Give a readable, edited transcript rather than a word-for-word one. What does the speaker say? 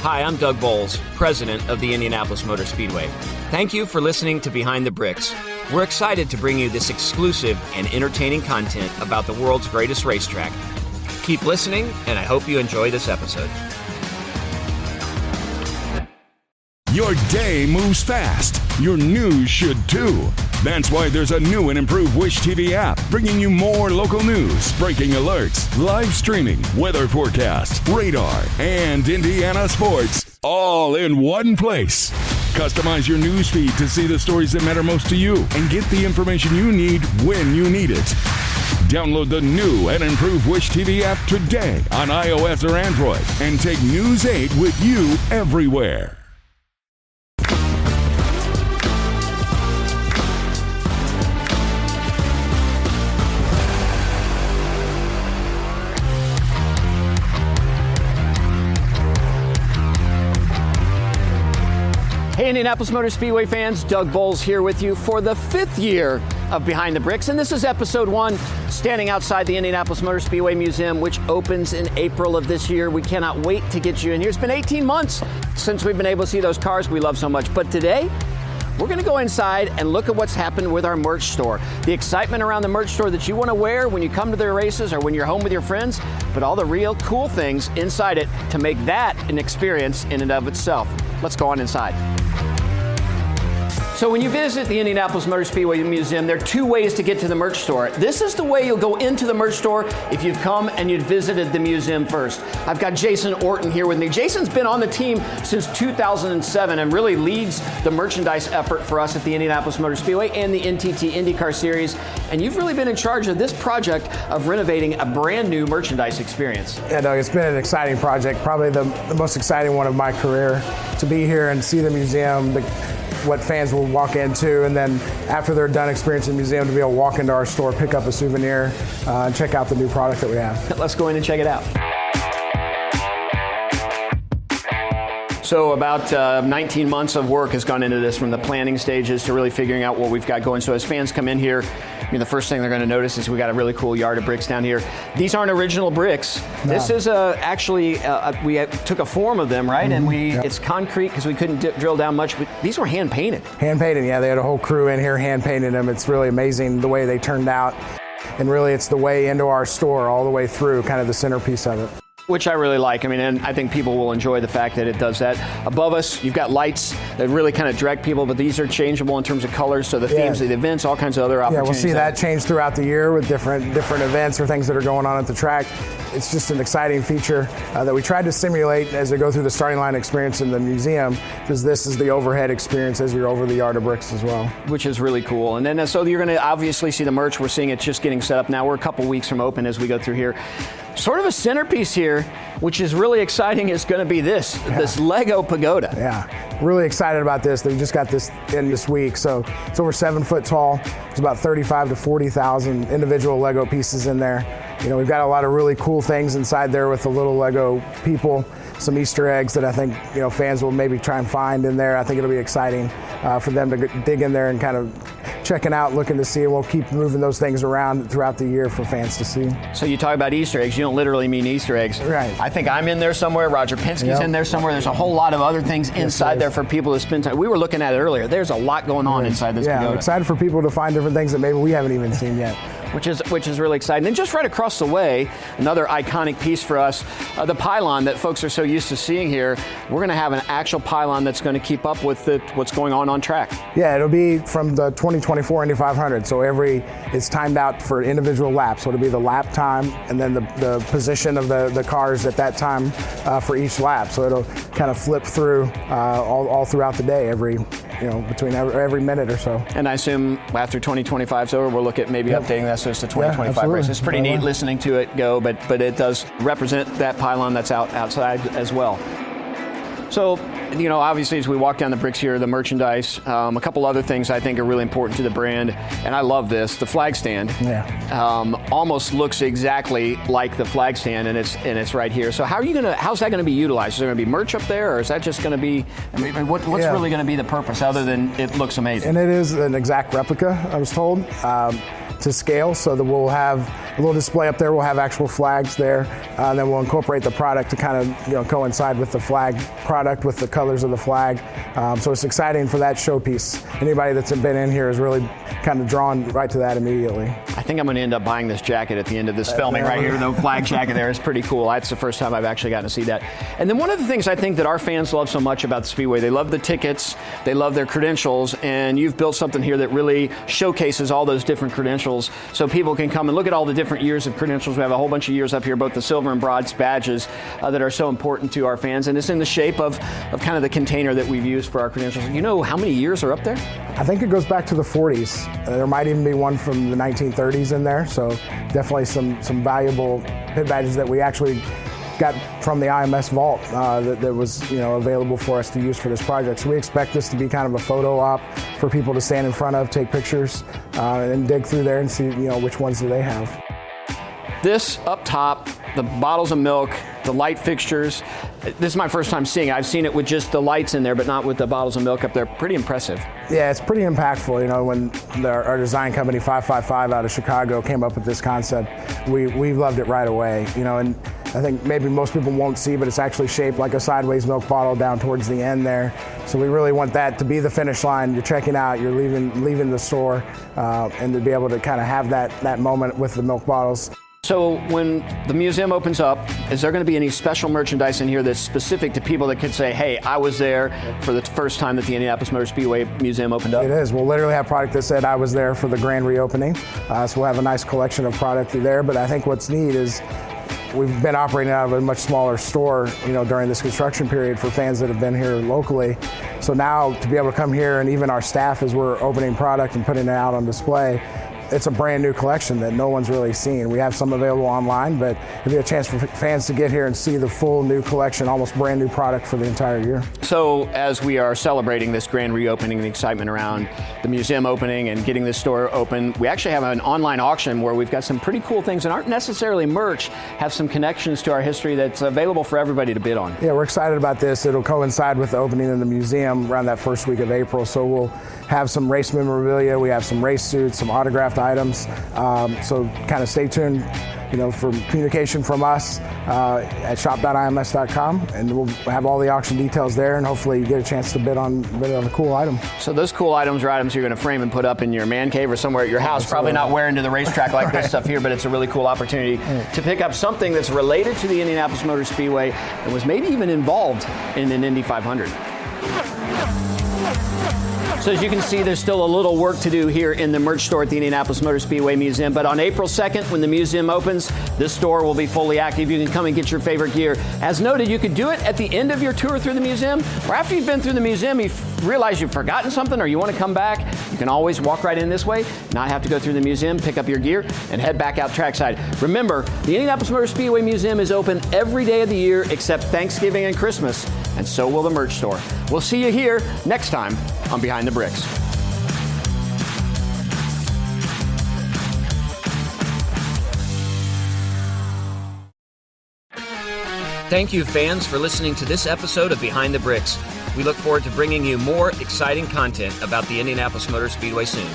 Hi, I'm Doug Boles, president of the Indianapolis Motor Speedway. Thank you for listening to Behind the Bricks. We're excited to bring you this exclusive and entertaining content about the world's greatest racetrack. Keep listening, and I hope you enjoy this episode. Your day moves fast. Your news should too. That's why there's a new and improved Wish TV app bringing you more local news, breaking alerts, live streaming, weather forecasts, radar, and Indiana sports all in one place. Customize your news feed to see the stories that matter most to you and get the information you need when you need it. Download the new and improved Wish TV app today on iOS or Android and take News 8 with you everywhere. Hey, Indianapolis Motor Speedway fans, Doug Boles here with you for the 5th year of Behind the Bricks, and this is episode 1, standing outside the Indianapolis Motor Speedway Museum, which opens in April of this year. We cannot wait to get you in here. It's been 18 months since we've been able to see those cars we love so much, but today, we're going to go inside and look at what's happened with our merch store. The excitement around the merch store that you want to wear when you come to their races or when you're home with your friends, but all the real cool things inside it to make that an experience in and of itself. Let's go on inside. So when you visit the Indianapolis Motor Speedway Museum, there are 2 ways to get to the merch store. This is the way you'll go into the merch store if you've come and you've visited the museum first. I've got Jason Orton here with me. Jason's been on the team since 2007 and really leads the merchandise effort for us at the Indianapolis Motor Speedway and the NTT INDYCAR series. And you've really been in charge of this project of renovating a brand new merchandise experience. Yeah, Doug, it's been an exciting project, probably the most exciting one of my career, to be here and see the museum, what fans will walk into, and then after they're done experiencing the museum, to be able to walk into our store, pick up a souvenir, and check out the new product that we have. Let's go in and check it out. So about 19 months of work has gone into this, from the planning stages to really figuring out what we've got going. So as fans come in here, I mean, the first thing they're going to notice is we got a really cool yard of bricks down here. These aren't original bricks. No. This is actually, we took a form of them, right? Mm-hmm. And it's concrete because we couldn't drill down much. But these were hand painted. Hand painted, yeah. They had a whole crew in here hand painting them. It's really amazing the way they turned out. And really, it's the way into our store all the way through, kind of the centerpiece of it. Which I really like. I mean, and I think people will enjoy the fact that it does that. Above us, you've got lights that really kind of direct people, but these are changeable in terms of colors, so the themes of the events, all kinds of other opportunities. Yeah, we'll see that change throughout the year with different events or things that are going on at the track. It's just an exciting feature that we tried to simulate as we go through the starting line experience in the museum, because this is the overhead experience as you're over the yard of bricks as well. Which is really cool. And then so you're going to obviously see the merch. We're seeing it just getting set up now. We're a couple weeks from open as we go through here. Sort of a centerpiece here, which is really exciting, is going to be this Lego pagoda. Yeah, really excited about this. They just got this in this week. So it's over 7 foot tall. There's about 35 to 40,000 individual Lego pieces in there. You know, we've got a lot of really cool things inside there with the little Lego people, some Easter eggs that I think, you know, fans will maybe try and find in there. I think it'll be exciting for them to dig in there and kind of checking out, looking to see, and we'll keep moving those things around throughout the year for fans to see. So you talk about Easter eggs, you don't literally mean Easter eggs. Right. I think I'm in there somewhere, Roger Penske's in there somewhere. There's a whole lot of other things inside there for people to spend time. We were looking at it earlier. There's a lot going on inside this pagoda. I'm excited for people to find different things that maybe we haven't even seen yet. Which is really exciting. And just right across the way, another iconic piece for us, the pylon that folks are so used to seeing here. We're going to have an actual pylon that's going to keep up with what's going on track. Yeah, it'll be from the 2024 Indy 500. So it's timed out for individual laps. So it'll be the lap time and then the position of the cars at that time for each lap. So it'll kind of flip through all throughout the day, between every minute or so. And I assume after 2025 is over, we'll look at maybe updating that so it's the 2025 race. It's pretty neat listening to it go, but it does represent that pylon that's outside as well. So You know, obviously, as we walk down the bricks here, the merchandise, a couple other things I think are really important to the brand, and I love this. The flag stand, almost looks exactly like the flag stand, and it's right here. So how's that gonna be utilized? Is there gonna be merch up there, or is that just gonna be? I mean, what's really gonna be the purpose other than it looks amazing? And it is an exact replica, I was told. To scale, so that we'll have a little display up there. We'll have actual flags there, and then we'll incorporate the product to kind of coincide with the flag product, with the colors of the flag. So it's exciting for that showpiece. Anybody that's been in here is really kind of drawn right to that immediately. I think I'm going to end up buying this jacket at the end of this filming right here. The flag jacket there is pretty cool. That's the first time I've actually gotten to see that. And then one of the things I think that our fans love so much about the Speedway, they love the tickets, they love their credentials, and you've built something here that really showcases all those different credentials so people can come and look at all the different years of credentials. We have a whole bunch of years up here, both the silver and bronze badges that are so important to our fans, and it's in the shape of kind of the container that we've used for our credentials. You know how many years are up there? I think it goes back to the 40s. There might even be one from the 1930s in there, so definitely some valuable pit badges that we actually got from the IMS vault that was available for us to use for this project. So we expect this to be kind of a photo op for people to stand in front of, take pictures, and dig through there and see which ones do they have. This up top, the bottles of milk, the light fixtures. This is my first time seeing it. I've seen it with just the lights in there, but not with the bottles of milk up there. Pretty impressive. Yeah, it's pretty impactful. When our design company 555 out of Chicago came up with this concept, we loved it right away. And I think maybe most people won't see, but it's actually shaped like a sideways milk bottle down towards the end there. So we really want that to be the finish line. You're checking out, you're leaving the store, and to be able to kind of have that moment with the milk bottles. So when the museum opens up, is there going to be any special merchandise in here that's specific to people that could say, hey, I was there for the first time that the Indianapolis Motor Speedway Museum opened up? It is. We'll literally have product that said I was there for the grand reopening. So we'll have a nice collection of product through there. But I think what's neat is we've been operating out of a much smaller store, during this construction period for fans that have been here locally. So now to be able to come here, and even our staff as we're opening product and putting it out on display, it's a brand new collection that no one's really seen. We have some available online, but it'll be a chance for fans to get here and see the full new collection, almost brand new product for the entire year. So as we are celebrating this grand reopening and the excitement around the museum opening and getting this store open, we actually have an online auction where we've got some pretty cool things that aren't necessarily merch, have some connections to our history that's available for everybody to bid on. Yeah, we're excited about this. It'll coincide with the opening of the museum around that first week of April, so we'll have some race memorabilia, we have some race suits, some autographed items, so kind of stay tuned for communication from us at shop.ims.com, and we'll have all the auction details there, and hopefully you get a chance to bid on a cool item. So those cool items are items you're going to frame and put up in your man cave or somewhere at your house. Probably not wearing to the racetrack like this stuff here, but it's a really cool opportunity to pick up something that's related to the Indianapolis Motor Speedway and was maybe even involved in an Indy 500. So as you can see, there's still a little work to do here in the merch store at the Indianapolis Motor Speedway Museum. But on April 2nd, when the museum opens, this store will be fully active. You can come and get your favorite gear. As noted, you could do it at the end of your tour through the museum, or after you've been through the museum, you realize you've forgotten something or you want to come back. You can always walk right in this way, not have to go through the museum, pick up your gear, and head back out trackside. Remember, the Indianapolis Motor Speedway Museum is open every day of the year except Thanksgiving and Christmas, and so will the merch store. We'll see you here next time on Behind the Bricks. Thank you, fans, for listening to this episode of Behind the Bricks. We look forward to bringing you more exciting content about the Indianapolis Motor Speedway soon.